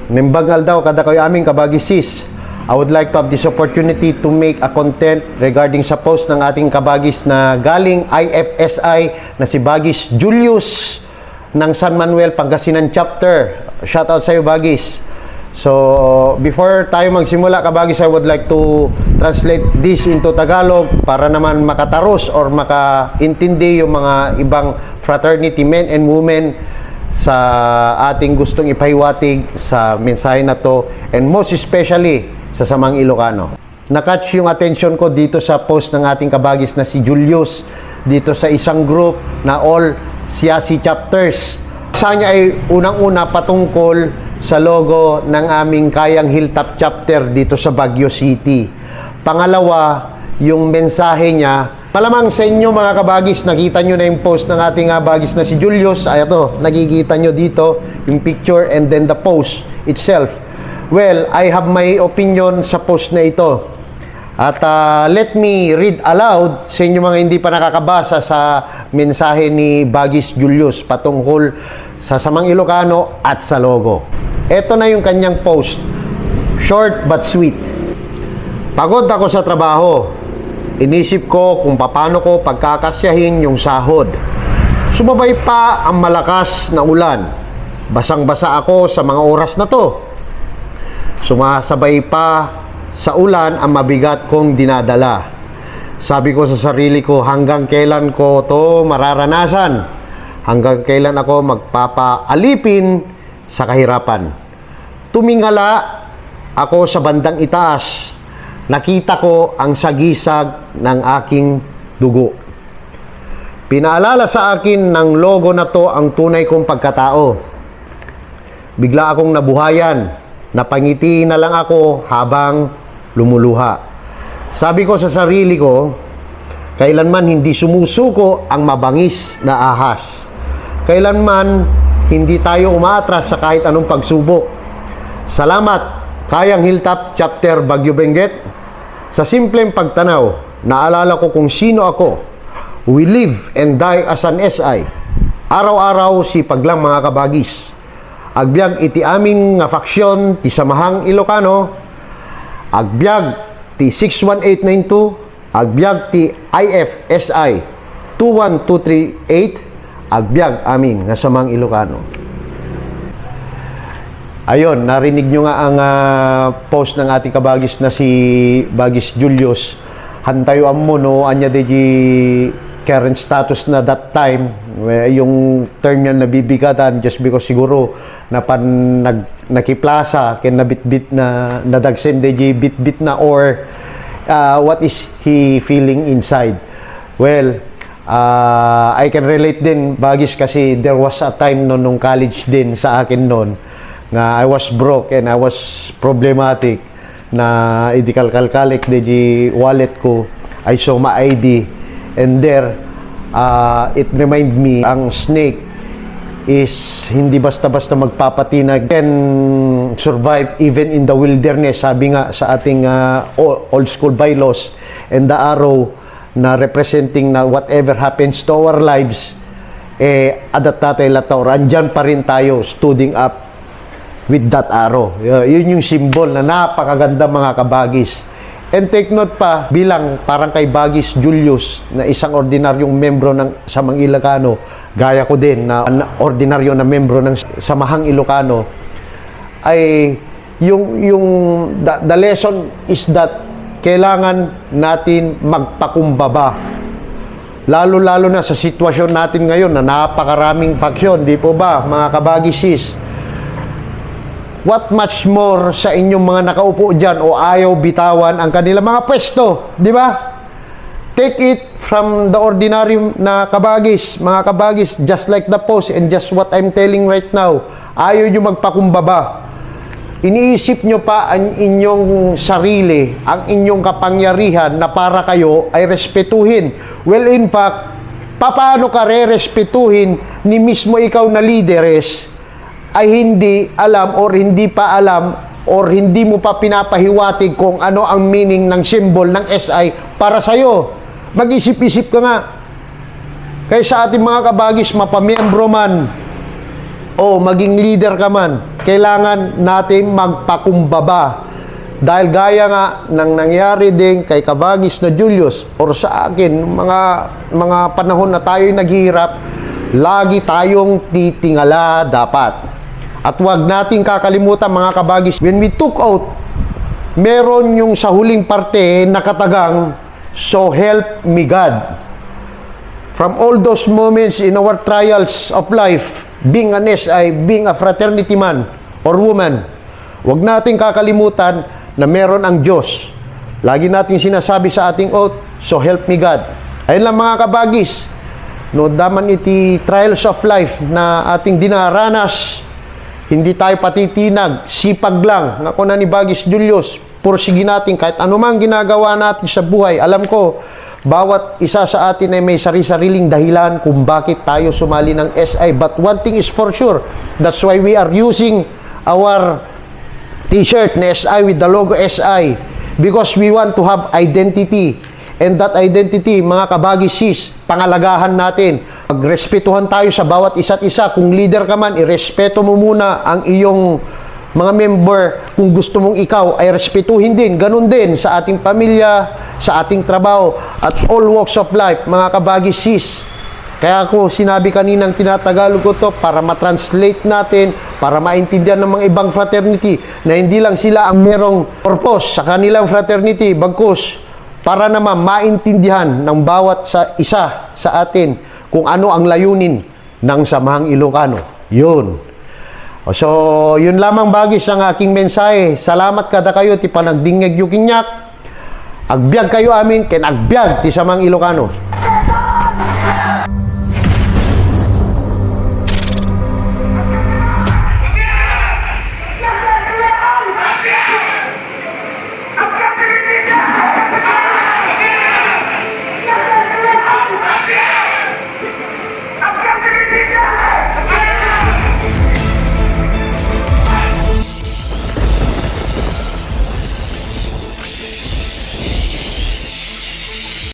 Nimbagal daw kada kayo aming kabagisis. I would like to have this opportunity to make a content regarding sa post ng ating kabagis na galing IFSI na si Bagis Julius ng San Manuel, Pangasinan Chapter. Shoutout sa iyo, Bagis. So, before tayo magsimula, kabagis, I would like to translate this into Tagalog para naman makataros or makaintindi yung mga ibang fraternity men and women sa ating gustong ipahiwatig sa mensahe na to, and most especially sa Samang Ilocano. Nakatch yung attention ko dito sa post ng ating kabagis na si Julius dito sa isang group na all CIAC chapters. Isa niya ay unang-una patungkol sa logo ng aming Kayang Hilltop chapter dito sa Baguio City. Pangalawa, yung mensahe niya. Malamang sa inyo mga kabagis, nakita nyo na yung post ng ating bagis na si Julius. Ay ito, nakikita nyo dito yung picture and then the post itself. Well, I have my opinion sa post na ito. At let me read aloud sa inyo mga hindi pa nakakabasa sa mensahe ni Bagis Julius patungkol sa Samang Ilocano at sa logo. Ito na yung kanyang post. Short but sweet. Pagod ako sa trabaho. Inisip ko kung paano ko pagkakasyahin yung sahod. Sumabay pa ang malakas na ulan. Basang-basa ako sa mga oras na to. Sumasabay pa sa ulan ang mabigat kong dinadala. Sabi ko sa sarili ko, hanggang kailan ko to mararanasan? Hanggang kailan ako magpapaalipin sa kahirapan? Tumingala ako sa bandang itaas. Nakita ko ang sagisag ng aking dugo. Pinaalala sa akin ng logo na to ang tunay kong pagkatao. Bigla akong nabuhayan. Napangiti na lang ako habang lumuluha. Sabi ko sa sarili ko, kailanman hindi sumusuko ang mabangis na ahas. Kailanman hindi tayo umaatras sa kahit anong pagsubok. Salamat, Kayang Hilltop Chapter Baguio Benguet. Sa simpleng pagtanaw, naalala ko kung sino ako. We live and die as an SI. Araw-araw sipag lang mga kabagis. Agbyag iti amin nga faksyon ti Samahang Ilocano, agbyag ti 61892, agbyag ti IFSI 21238, agbyag amin nga Samang Ilocano. Ayun, narinig nyo nga ang post ng ating kabagis na si Bagis Julius. Hantayo mo no, anya di current status na that time, yung term niya nabibigatan just because siguro na nakiplasa ken nabitbit na nadagsen de bitbit na, or what is he feeling inside. Well, I can relate din, Bagis, kasi there was a time nung college din sa akin noon nga I was broke and I was problematic na idikalkalkalik de wallet ko. I saw my ID. And there, it remind me, ang snake is hindi basta-basta magpapatinag. Can survive even in the wilderness, sabi nga sa ating old school bylaws. And the arrow na representing na whatever happens to our lives, adat tatay lataw, andyan pa rin tayo, stooding up with that arrow. Yun yung symbol na napakaganda mga kabagis. And take note pa, bilang parang kay Bagis Julius na isang ordinaryong membro ng Samang Ilocano, gaya ko din na ordinaryo na membro ng Samahang Ilocano, ay the lesson is that kailangan natin magpakumbaba. Lalo-lalo na sa sitwasyon natin ngayon na napakaraming faksyon, di po ba mga kabagisis? What much more sa inyong mga nakaupo dyan o ayaw bitawan ang kanilang mga pwesto, di ba? Take it from the ordinary na kabagis, mga kabagis, just like the post and just what I'm telling right now. Ayaw nyo magpakumbaba. Iniisip nyo pa ang inyong sarili, ang inyong kapangyarihan na para kayo ay respetuhin. Well, in fact, paano ka re-respetuhin ni mismo ikaw na leaderes ay hindi alam or hindi pa alam or hindi mo pa pinapahiwatig kung ano ang meaning ng symbol ng SI para sa'yo. Mag-isip-isip ka nga. Kaya sa ating mga kabagis, mapamiyembro man o maging leader ka man, kailangan natin magpakumbaba. Dahil gaya nga ng nangyari din kay Kabagis na Julius or sa akin, mga panahon na tayo'y naghihirap, lagi tayong titingala dapat. At huwag nating kakalimutan mga kabagis, when we took out, meron yung sa huling parte nakatagang, "So help me God." From all those moments in our trials of life, being an SI, being a fraternity man or woman, huwag nating kakalimutan na meron ang Diyos. Lagi nating sinasabi sa ating oath, "So help me God." Ayun lang mga kabagis, no daman iti trials of life na ating dinaranas, hindi tayo patitinag, sipag lang. Nga ko na ni Bagis Julius, pursige natin kahit anumang ginagawa natin sa buhay. Alam ko, bawat isa sa atin ay may sari-sariling dahilan kung bakit tayo sumali ng SI. But one thing is for sure, that's why we are using our t-shirt na SI with the logo SI, because we want to have identity. And that identity, mga kabagisis, pangalagahan natin. Magrespetuhan tayo sa bawat isa't isa. Kung leader ka man, irespeto mo muna ang iyong mga member. Kung gusto mong ikaw ay respetuhin din. Ganun din sa ating pamilya, sa ating trabaho, at all walks of life, mga kabagisis. Kaya ako sinabi kaninang tinatagalog ko to para matranslate natin, para maintindihan ng mga ibang fraternity na hindi lang sila ang merong purpose sa kanilang fraternity, bagkus para naman maintindihan ng bawat isa sa atin kung ano ang layunin ng Samahang Ilocano. Yun. So, yun lamang bagis ang aking mensahe. Salamat kada kayo ti panagdingeg yu kinyak. Agbyag kayo amin, ken agbyag ti Samahang Ilocano.